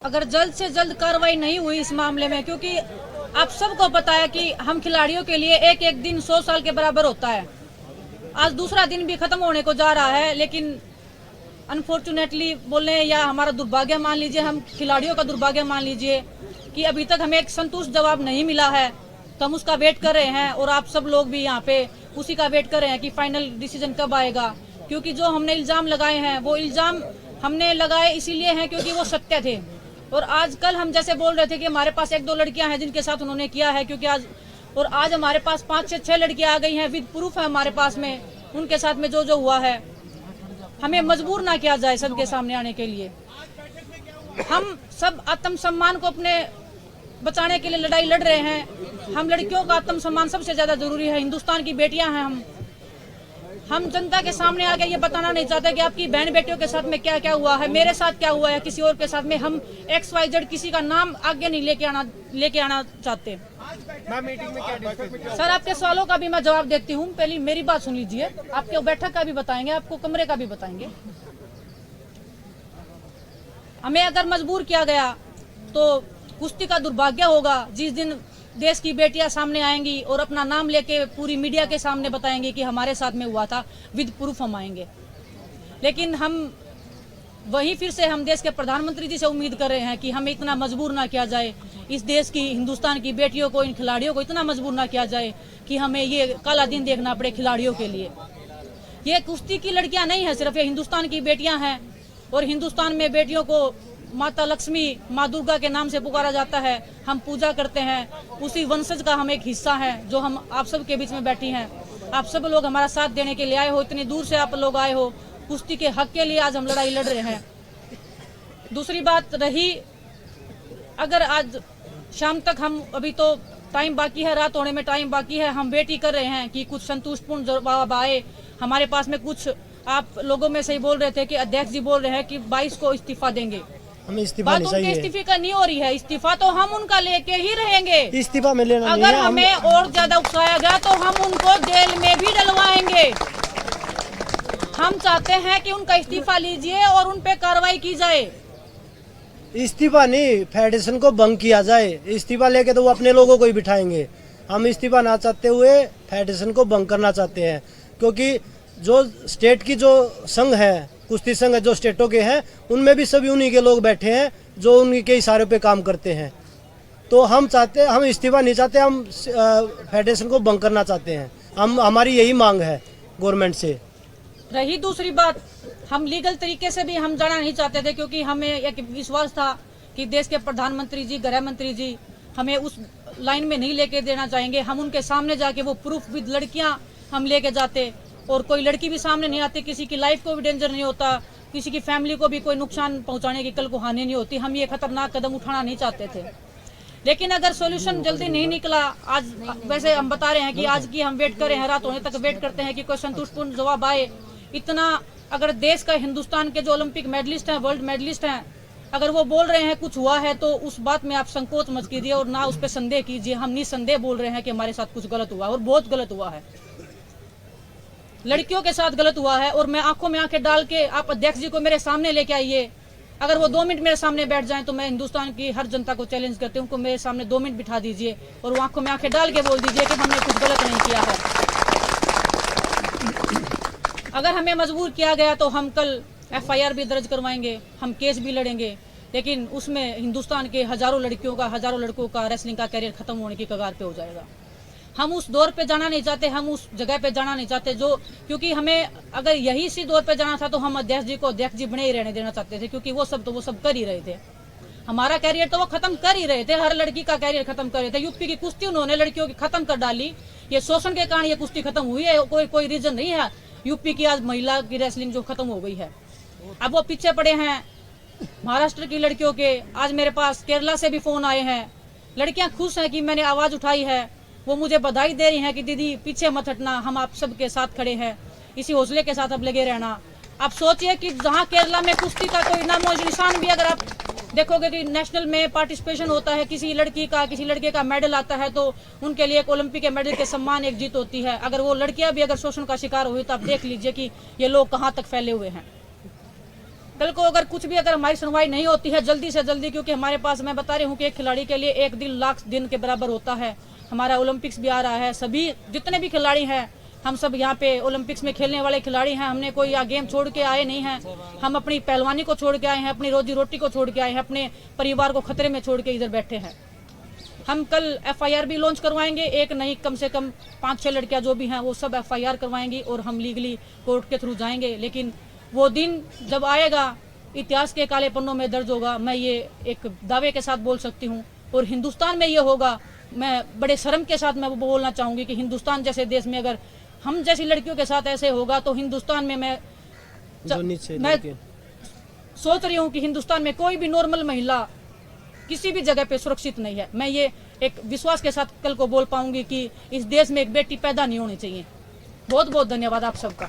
अगर जल्द से जल्द कार्रवाई नहीं हुई इस मामले में, क्योंकि आप सबको पता है कि हम खिलाड़ियों के लिए एक एक दिन 100 साल के बराबर होता है। आज दूसरा दिन भी खत्म होने को जा रहा है, लेकिन अनफॉर्चुनेटली बोले या हमारा दुर्भाग्य मान लीजिए, हम खिलाड़ियों का दुर्भाग्य मान लीजिए कि अभी तक हमें एक संतुष्ट जवाब नहीं मिला है। तो हम उसका वेट कर रहे हैं और आप सब लोग भी यहाँ पे उसी का वेट कर रहे हैं कि फाइनल डिसीजन कब आएगा। क्योंकि जो हमने इल्जाम लगाए हैं वो इल्जाम हमने लगाए इसीलिए हैं क्योंकि वो सत्य थे। और आजकल हम जैसे बोल रहे थे कि हमारे पास 1-2 लड़कियां हैं जिनके साथ उन्होंने किया है, क्योंकि आज हमारे पास 5-6 लड़कियां आ गई हैं, विद प्रूफ है हमारे पास में उनके साथ में जो हुआ है। हमें मजबूर ना किया जाए सबके सामने आने के लिए। हम सब आत्मसम्मान को अपने बचाने के लिए लड़ाई लड़ रहे हैं। हम लड़कियों का आत्मसम्मान सबसे ज्यादा जरूरी है। हिंदुस्तान की बेटियां हैं। हम जनता के सामने आके ये बताना नहीं चाहते कि आपकी बहन बेटियों के साथ में क्या क्या हुआ है, मेरे साथ क्या हुआ है, किसी और के साथ में। हम XYZ किसी का नाम आगे नहीं लेके आना चाहते। मीटिंग में क्या सर, आपके सवालों का भी मैं जवाब देती हूँ। पहले मेरी बात सुन लीजिए। आपके बैठक का भी बताएंगे, आपको कमरे का भी बताएंगे। हमें अगर मजबूर किया गया तो कुश्ती का दुर्भाग्य होगा जिस दिन देश की बेटियां सामने आएंगी और अपना नाम लेके पूरी मीडिया के सामने बताएंगे कि हमारे साथ में हुआ था, विद प्रूफ हम आएंगे। लेकिन हम वही फिर से हम देश के प्रधानमंत्री जी से उम्मीद कर रहे हैं कि हमें इतना मजबूर ना किया जाए, इस देश की हिंदुस्तान की बेटियों को, इन खिलाड़ियों को इतना मजबूर ना किया जाए कि हमें ये काला दिन देखना पड़े खिलाड़ियों के लिए। ये कुश्ती की लड़कियां नहीं है सिर्फ, ये हिंदुस्तान की बेटियां हैं। और हिंदुस्तान में बेटियों को माता लक्ष्मी, माँ दुर्गा के नाम से पुकारा जाता है। हम पूजा करते हैं, उसी वंशज का हम एक हिस्सा है जो हम आप सब के बीच में बैठी हैं। आप सब लोग हमारा साथ देने के लिए आए हो, इतनी दूर से आप लोग आए हो। कुश्ती के हक के लिए आज हम लड़ाई लड़ रहे हैं। दूसरी बात रही, अगर आज शाम तक हम, अभी तो टाइम बाकी है, रात होने में टाइम बाकी है, हम वेट ही कर रहे हैं कि कुछ संतुष्टपूर्ण जवाब आए हमारे पास में। कुछ आप लोगों में से ही बोल रहे थे कि अध्यक्ष जी बोल रहे हैं कि 22 को इस्तीफा देंगे। हमें इस्तीफा बात नहीं उनके चाहिए। इस्तीफे का नहीं हो रही है। इस्तीफा तो हम उनका लेके ही रहेंगे। इस्तीफा में लेना नहीं अगर है। हमें और ज्यादा उकसाया गया तो हम उनको जेल में भी डलवाएंगे। हम चाहते हैं कि उनका इस्तीफा लीजिए और उन पे कार्रवाई की जाए। इस्तीफा नहीं, फेडरेशन को भंग किया जाए। इस्तीफा लेके तो वो अपने लोगों को ही बिठाएंगे। हम इस्तीफा ना चाहते हुए फेडरेशन को भंग करना चाहते हैं, क्योंकि जो स्टेट की जो संघ है, कुश्ती संघ है जो स्टेटों के हैं, उनमें भी सभी उन्हीं के लोग बैठे हैं जो उन्हीं के इशारे पे काम करते हैं। तो हम इस्तीफा नहीं चाहते, हम फेडरेशन को भंग करना चाहते हैं। हमारी यही मांग है गवर्नमेंट से। रही दूसरी बात, हम लीगल तरीके से भी हम जाना नहीं चाहते थे, क्योंकि हमें एक विश्वास था कि देश के प्रधानमंत्री जी, गृह मंत्री जी हमें उस लाइन में नहीं लेके देना चाहेंगे। हम उनके सामने जाके वो प्रूफ विद लड़कियां हम लेके जाते और कोई लड़की भी सामने नहीं आती, किसी की लाइफ को भी डेंजर नहीं होता, किसी की फैमिली को भी कोई नुकसान पहुंचाने की कल को हानि नहीं होती। हम ये खतरनाक कदम उठाना नहीं चाहते थे। लेकिन अगर सॉल्यूशन जल्दी नहीं निकला, आज वैसे हम बता रहे हैं कि आज की हम वेट कर रहे हैं, रात होने तक वेट करते हैं कि कोई संतुष्टपूर्ण जवाब आए। इतना अगर देश का, हिंदुस्तान के जो ओलंपिक मेडलिस्ट हैं, वर्ल्ड मेडलिस्ट हैं, अगर वो बोल रहे हैं कुछ हुआ है तो उस बात में आप संकोच मत कीजिए और ना उस पर संदेह कीजिए। हम निसंदेह बोल रहे हैं कि हमारे साथ कुछ गलत हुआ और बहुत गलत हुआ है। लड़कियों के साथ गलत हुआ है। और मैं आंखों में आंखें डाल के, आप अध्यक्ष जी को मेरे सामने लेके आइए। अगर वो 2 मिनट मेरे सामने बैठ जाएं तो मैं हिंदुस्तान की हर जनता को चैलेंज करती हूँ, उनको मेरे सामने 2 मिनट बिठा दीजिए और वो आंखों में आंखें डाल के बोल दीजिए कि हमने कुछ गलत नहीं किया है। अगर हमें मजबूर किया गया तो हम कल FIR भी दर्ज करवाएंगे, हम केस भी लड़ेंगे। लेकिन उसमें हिंदुस्तान के हजारों लड़कियों का, हजारों लड़कों का रेसलिंग का कैरियर खत्म होने की कगार पे हो जाएगा। हम उस दौर पे जाना नहीं चाहते, हम उस जगह पे जाना नहीं चाहते जो, क्योंकि हमें अगर यही इसी दौर पे जाना था तो हम अध्यक्ष जी को अध्यक्ष जी बने ही रहने देना चाहते थे, क्योंकि वो सब कर ही रहे थे। हमारा कैरियर तो वो खत्म कर ही रहे थे, हर लड़की का कैरियर खत्म कर रहे थे। यूपी की कुश्ती उन्होंने लड़कियों की खत्म कर डाली। ये शोषण के कारण ये कुश्ती खत्म हुई है, कोई रीजन नहीं है यूपी की आज महिला की रेसलिंग जो खत्म हो गई है। अब वो पीछे पड़े हैं महाराष्ट्र की लड़कियों के। आज मेरे पास केरला से भी फोन आए हैं, लड़कियां खुश हैं कि मैंने आवाज उठाई है। वो मुझे बधाई दे रही हैं कि दीदी पीछे मत हटना, हम आप सबके साथ खड़े हैं, इसी हौसले के साथ अब लगे रहना। आप सोचिए कि जहां केरला में कुश्ती का कोई नामो निशान भी, अगर आप देखोगे कि नेशनल में पार्टिसिपेशन होता है, किसी लड़की का, किसी लड़के का मेडल आता है तो उनके लिए एक ओलंपिक के मेडल के सम्मान एक जीत होती है। अगर वो लड़कियां भी अगर शोषण का शिकार हुई तो आप देख लीजिए कि ये लोग कहां तक फैले हुए हैं। कल को अगर कुछ भी अगर हमारी सुनवाई नहीं होती है जल्दी से जल्दी, क्योंकि हमारे पास मैं बता रही हूँ कि एक खिलाड़ी के लिए एक दिन लाख दिन के बराबर होता है। हमारा ओलंपिक्स भी आ रहा है, सभी जितने भी खिलाड़ी हैं हम सब यहाँ पे ओलंपिक्स में खेलने वाले खिलाड़ी हैं। हमने कोई यहाँ गेम छोड़ के आए नहीं हैं, हम अपनी पहलवानी को छोड़ के आए हैं, अपनी रोजी रोटी को छोड़ के आए हैं, अपने परिवार को खतरे में छोड़ के इधर बैठे हैं। हम कल FIR भी लॉन्च करवाएंगे, एक नहीं कम से कम 5-6 लड़कियां जो भी हैं वो सब FIR करवाएंगी और हम लीगली कोर्ट के थ्रू जाएंगे। लेकिन वो दिन जब आएगा इतिहास के काले पन्नों में दर्ज होगा, मैं ये एक दावे के साथ बोल सकती हूँ। और हिंदुस्तान में ये होगा, मैं बड़े शर्म के साथ मैं वो बोलना चाहूँगी कि हिंदुस्तान जैसे देश में अगर हम जैसी लड़कियों के साथ ऐसे होगा तो हिंदुस्तान में मैं सोच रही हूँ कि हिंदुस्तान में कोई भी नॉर्मल महिला किसी भी जगह पे सुरक्षित नहीं है। मैं ये एक विश्वास के साथ कल को बोल पाऊंगी कि इस देश में एक बेटी पैदा नहीं होनी चाहिए। बहुत बहुत धन्यवाद आप सबका।